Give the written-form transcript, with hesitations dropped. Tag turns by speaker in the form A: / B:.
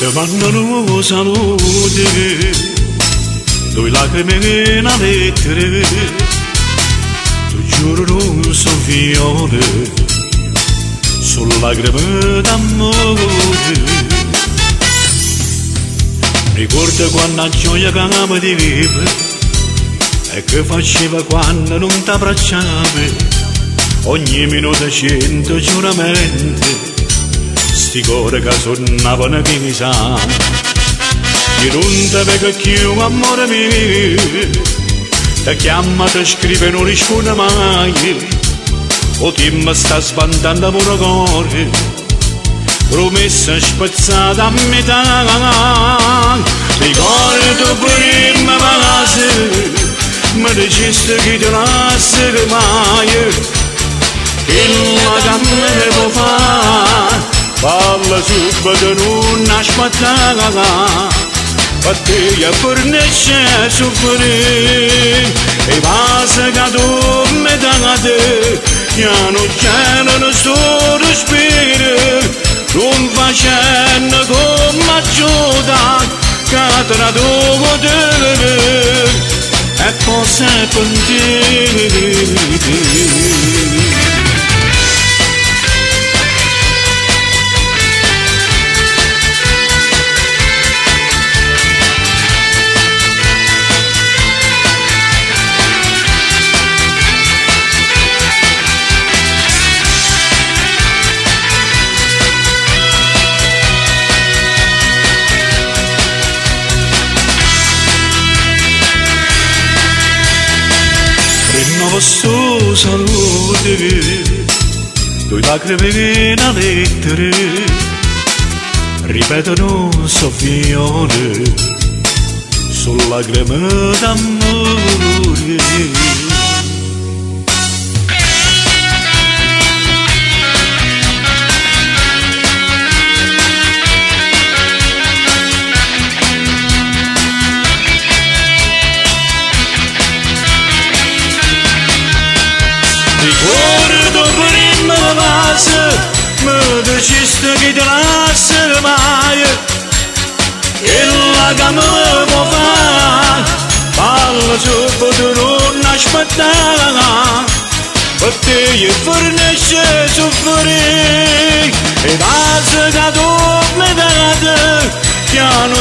A: Te mandano salute, due lacrime in lettere, tu giuro non so fiore, sono lacrime d'amore. Ricorda quando a gioia che mi dicevi e che faceva quando non ti abbracciavi, ogni minuto 100 giuramenti. Sti cuore che suonavano che mi sa, io non ti vedo più amore mio, ti chiama, ti scrive, non risponde mai, o ti mi sta spantando pure cuore, promessa spezzata a metà. Ricordo prima fase, mi dicesti che ti lasci mai, che la canne può fare. Parla subito, non aspettare, per te è fornisce soffrire, e basta che tu mi date, piano piano non sto respiro, non facendo come aiuta, che te la devo dire, e poi sei per te. Rinnovo sto salute, due lacrime in lettere, ripetono soffione, sono lacrime d'amore. Ricordo prima fase, mi dicesti che ti lasci mai, e la che mi può fare, parla subito, non aspettare, per te è fornisce soffrire, e basta che tu mi date, piano